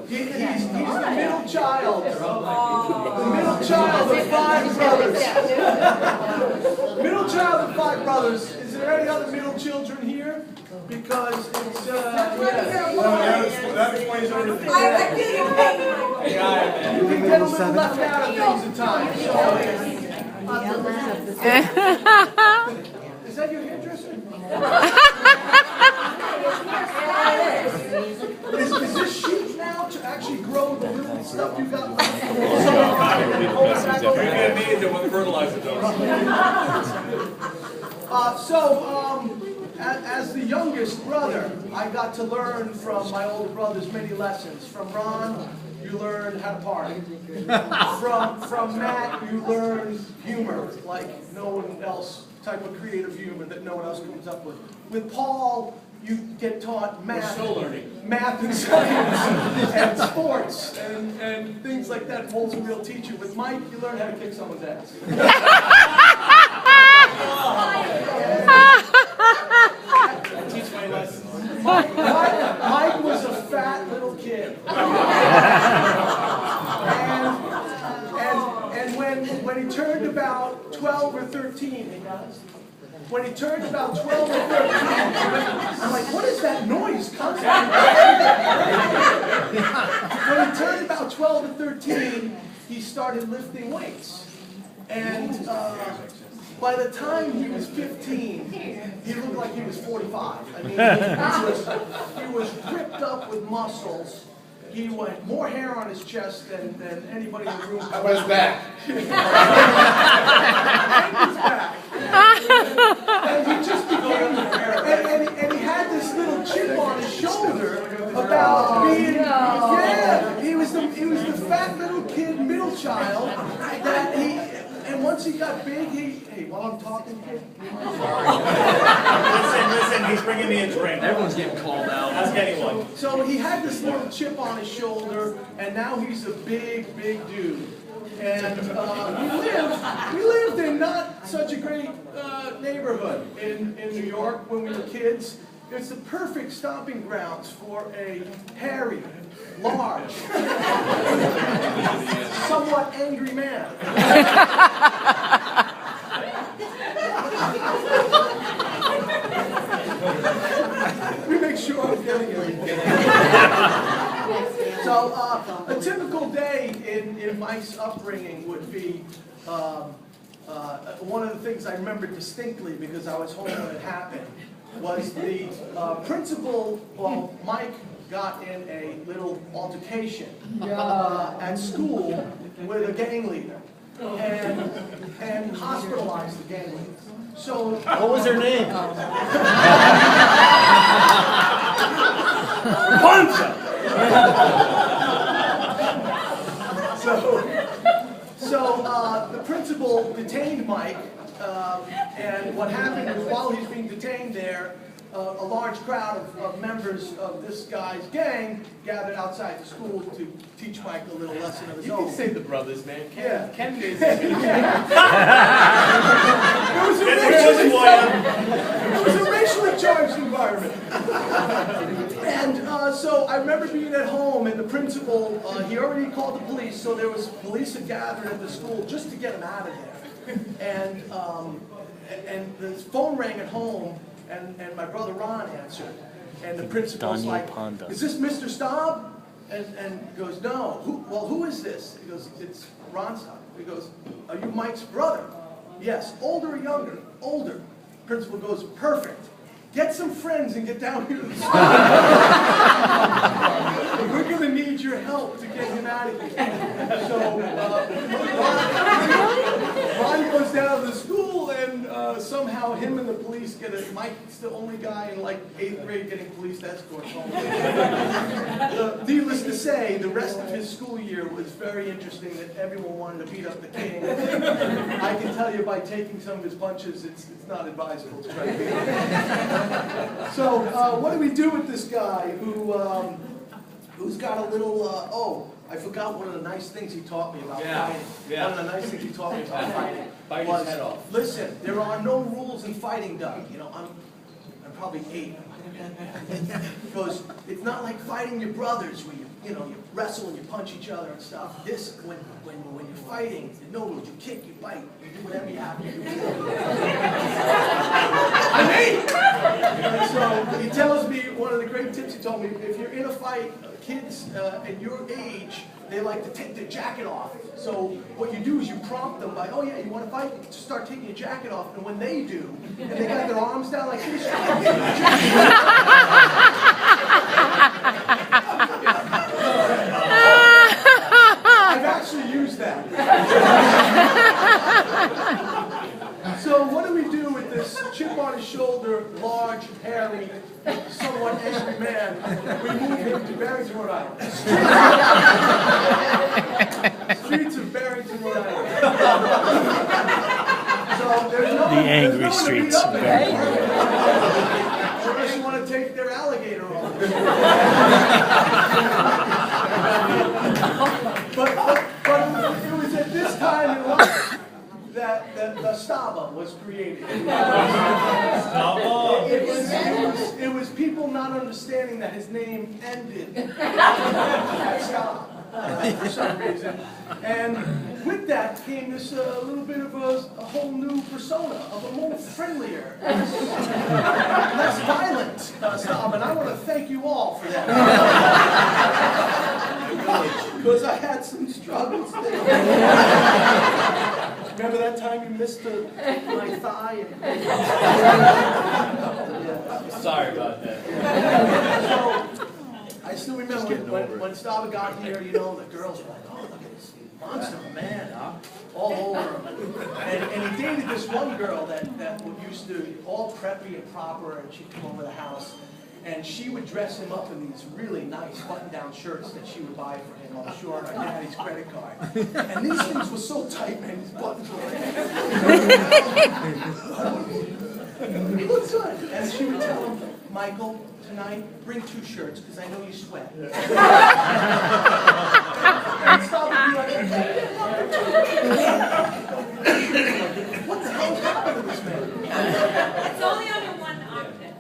He's the middle child. The middle child of 5 brothers. Middle child of 5 brothers. Is there any other middle children here? Because it's that explains everything. You can get a little left out of things at times. Is that your hairdresser? Is this sheet now to actually grow the little stuff you got left? You're amazed at what the fertilizer does. As the youngest brother, I got to learn from my older brothers many lessons. From Ron, you learn how to party. From Matt, you learn humor, like no one else, type of creative humor that no one else comes up with. With Paul, you get taught math and science and sports and things like that. Paul's a real teacher. With Mike, you learn how to kick someone's ass. Teach my lessons. Mike was a fat little kid. And when he turned about 12 or 13, when he turned about 12 or 13, I'm like, what is that noise constantly? When he turned about 12 or 13, he started lifting weights. And by the time he was 15, he looked like he was 45. I mean, he was ripped up with muscles. He had more hair on his chest than anybody in the room. How about his back? And his back. And he just became, and he had this little chip on his shoulder about being, he was the fat little kid, middle child, that and once he got big, hey, while I'm talking, kid, Listen, he's bringing me a drink. Everyone's getting called out. Ask anyone. So he had this little chip on his shoulder, and now he's a big, big dude. And we lived in not such a great neighborhood in New York when we were kids. It's the perfect stomping grounds for a hairy, large, somewhat angry man. We make sure I'm getting it. So a typical day in Mike's upbringing would be one of the things I remember distinctly because I was home when it happened was the principal. Well, Mike got in a little altercation at school with a gang leader and hospitalized the gang leader. So what was her name? So the principal detained Mike, and what happened was while he's being detained there, a large crowd of members of this guy's gang gathered outside the school to teach Mike a little lesson of his own. You can say the brothers, man. Ken is. It was a racially charged environment. And so I remember being at home, and the principal, he already called the police, so there was police had gathered at the school just to get him out of there. And the phone rang at home, and my brother Ron answered. And the principal's like, "Is this Mr. Staub?" And he goes, "No." Who is this? He goes, "It's Ron Staub." He goes, "Are you Mike's brother?" "Yes." "Older or younger?" "Older." Principal goes, "Perfect. Get some friends and get down here to the school. We're going to need your help to get him out of here." So Ron goes down to the school, and somehow him and the police get it. Mike's the only guy in like 8th grade getting police escorts home. Needless to say, the rest of his school year was very interesting. That everyone wanted to beat up the king. I can tell you by taking some of his punches, it's not advisable to try to beat him. So what do we do with this guy who's got a little? I forgot one of the nice things he taught me about fighting. One of the nice things he taught me about fighting was, his head off. Listen, there are no rules in fighting, Doug. You know, I'm probably 8. Because it's not like fighting your brothers where you you know, you wrestle and you punch each other and stuff. This, when you're fighting, there's no rules. You kick, you bite, you do whatever you have to do. And so he tells me, one of the great tips he told me, if you're in a fight, kids at your age, they like to take their jacket off. So what you do is you prompt them by, oh yeah, you want to fight? Just start taking your jacket off. And when they do, and they got their arms down like this, I've actually used that. So what do we do with this chip on his shoulder, large, hairy, somewhat angry man? We move him to Barrington, Rhode Island. Streets of Barrington, Rhode Island. So there's no The angry streets of Barrington. Unless you want to take their alligator off. But it was at this time in life that the Stava was created. It was people not understanding that his name ended at Stava for some reason. And with that came this little bit of a whole new persona of a more friendlier, less violent Stava. And I want to thank you all for that. Because I had some struggles there. Remember that time you missed my thigh? Sorry about that. So, I still remember when Stava got here, you know, the girls were like, oh, look at this monster of a man, all over him. And he dated this one girl that used to, all preppy and proper, and she'd come over the house. And she would dress him up in these really nice button-down shirts that she would buy for him, I'm sure, on Daddy's credit card. And these things were so tight, man, these buttons were like... What's good? And she would tell him, Michael, tonight, bring 2 shirts, because I know you sweat. And Stava would be like, what the hell happened to this man? It's only under 1 octave.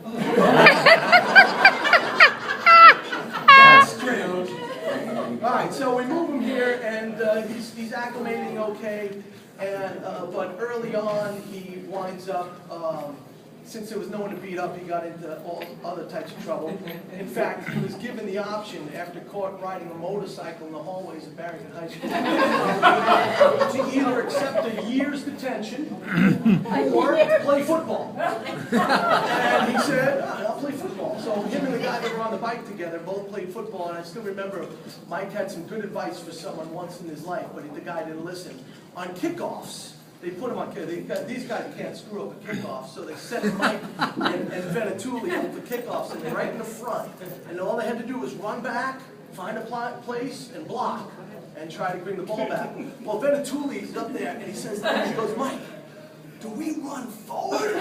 That's strange. All right, so we move him here, and he's acclimating okay, and but early on he winds up. Since there was no one to beat up, he got into all other types of trouble. In fact, he was given the option, after caught riding a motorcycle in the hallways of Barrington High School, to either accept a year's detention or play football. And he said, I'll play football. So him and the guy that were on the bike together both played football, and I still remember Mike had some good advice for someone once in his life, but the guy didn't listen. On kickoffs, they put him on kickoffs. These guys can't screw up a kickoff, so they set Mike and Venatulli up for kickoffs, and they're right in the front. And all they had to do was run back, find a place, and block, and try to bring the ball back. Well, Venatulli's up there, and he says, he goes, Mike, do we run forward?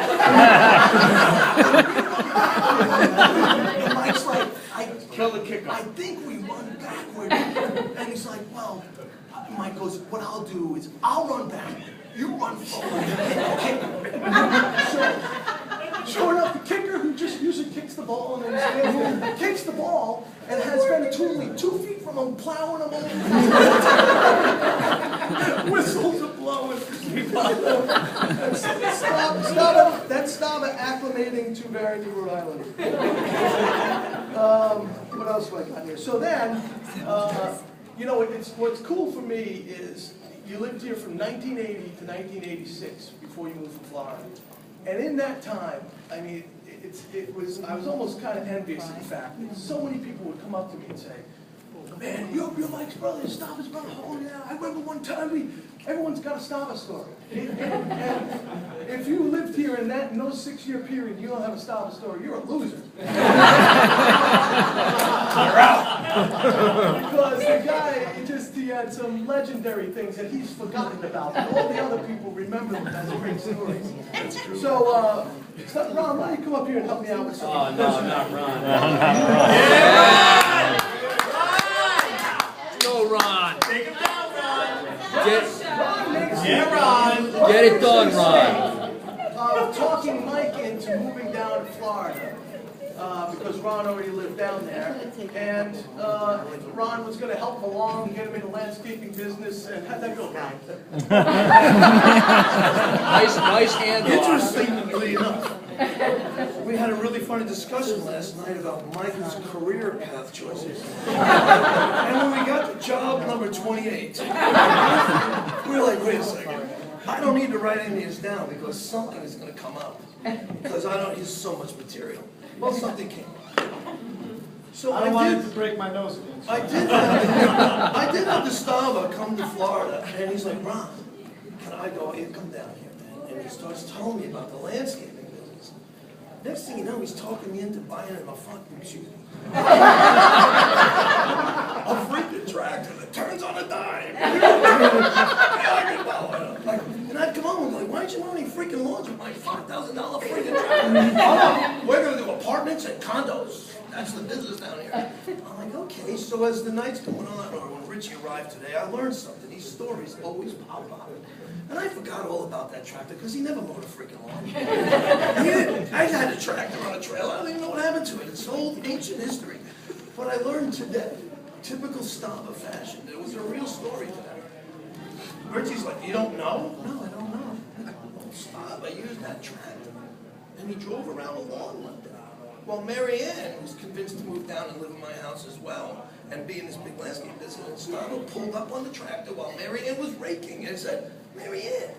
And Mike's like, Kill the kickoff. I think we run backward. And he's like, well, Mike goes, what I'll do is I'll run back. You run forward. So, sure enough, the kicker, who just usually kicks the ball and then kicks the ball and has Venatulli 2 feet from him, plowing him over. Whistles are blowing. That's Stava acclimating to Barrington, Rhode Island. What else have I got here? So then, you know, what's cool for me is you lived here from 1980 to 1986 before you moved from Florida. And in that time, I mean, I was almost kind of envious, in fact. So many people would come up to me and say, man, you're Mike's brother, Stava's brother. Oh yeah, I remember one time everyone's got a Stava story. And if you lived here in those 6-year period, you don't have a Stava story, you're a loser. Because the guy, he had some legendary things that he's forgotten about, and all the other people remember them as great stories. So, Ron, why don't you come up here and help me out with something? Oh, no, not Ron. Go, Ron. Take him down, Ron. Ron. Get it done, Ron. Talking Mike into moving down to Florida because Ron already lived down there. And Ron was going to help along, get him in the landscaping business. And how'd that go, Ron? Nice hand. Interestingly enough, we had a really funny discussion last night about Michael's career path choices. And when we got to job number 28, we were like, wait a second. I don't need to write any of these down because something is going to come up. Because I don't use so much material. Well, something came up. So I wanted to break my nose again. I did have the Stava come to Florida, and he's like, Ron, can I go here? Come down here, man. And he starts telling me about the landscaping business. Next thing you know, he's talking me into buying him a fucking a freaking tractor that turns on a dime. And I'd come home and go, why don't you want any freaking lawns with my $5,000 freaking tractor? Oh, we're going to do apartments and condos. That's the business down here. I'm like, okay. So as the night's going on, or when Richie arrived today, I learned something. These stories always pop up. And I forgot all about that tractor because he never mowed a freaking lawn. I had a tractor on a trailer. I don't even know what happened to it. It's old, ancient history. But I learned today, typical Stava fashion, there was a real story to that. Richie's like, you don't know? No, I don't know. Stava used that tractor. And he drove around a lawn one day. Well, Mary Ann was convinced to move down and live in my house as well and be in this big landscape business. And Stava pulled up on the tractor while Mary Ann was raking and said, Mary Ann,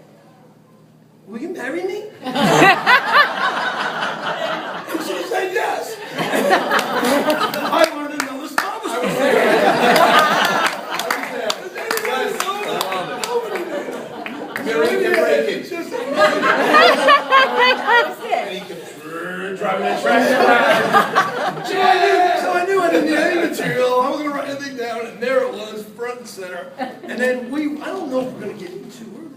will you marry me? And she said yes. I learned another Stava story. Mary Ann raking. Driving a tractor. So I knew I didn't need any material. I wasn't going to write anything down, and there it was, front and center. And then I don't know if we're going to get into, we're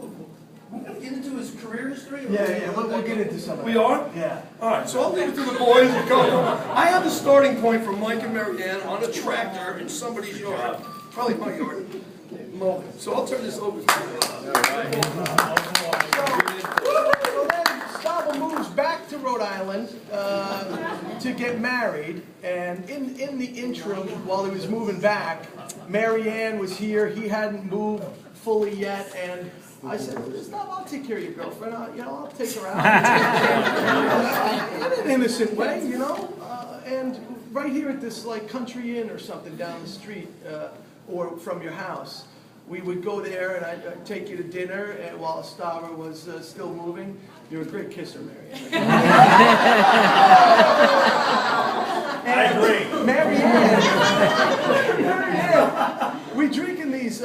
going to get into his career history? Yeah, we'll get into some of that. We are? Yeah. All right, so I'll leave it to the boys to go. I have the starting point from Mike and Mary Ann on a tractor in somebody's yard, probably my yard, mowing. So I'll turn this over to you. So then Stava moves back to Rhode Island to get married, and in the interim, while he was moving back, Mary Ann was here. He hadn't moved fully yet, and I said, Stava, I'll take care of your girlfriend. I'll take her out. In an innocent way, and right here at this like country inn or something down the street, or from your house. We would go there, and I'd take you to dinner while Stava was still moving. You're a great kisser, Mary Ann. I agree. Mary Ann, we drink in these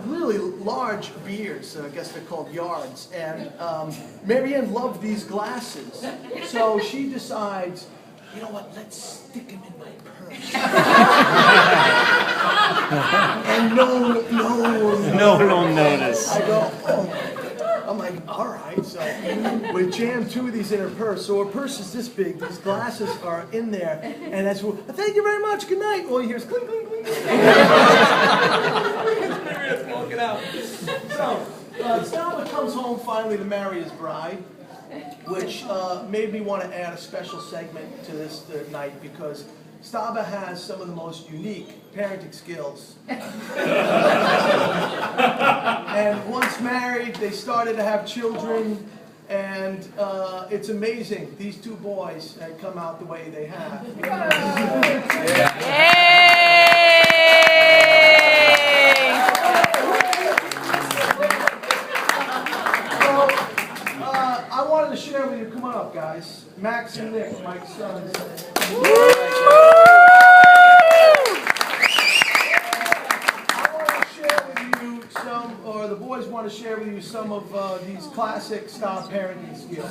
really large beers. I guess they're called yards. And Mary Ann loved these glasses. So she decides, you know what, let's stick them in my purse. And no one will notice. I go, oh my God. I'm like, all right. So we jammed two of these in her purse. So her purse is this big. These glasses are in there. And that's what, thank you very much. Good night. All you hear is clink, clink, clink. Walking out. So Stava comes home finally to marry his bride, which made me want to add a special segment to this night because Stava has some of the most unique parenting skills. And once married, they started to have children, and it's amazing. These two boys had come out the way they have. So, I wanted to share with you, come on up guys, Max and Nick, Mike's sons. The boys want to share with you some of these classic style parenting skills.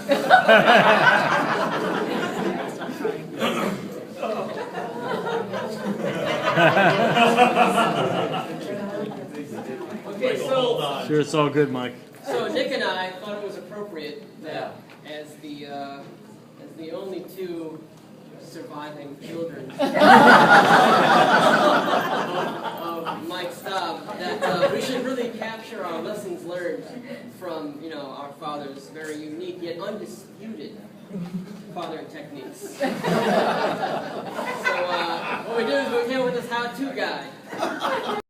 Okay, so Sure, it's all good, Mike. Nick and I thought it was appropriate that as the only two surviving children of Mike Staub, that we should really capture our lessons learned from our father's very unique yet undisputed fathering techniques. So what we do is we came up with this how-to guide.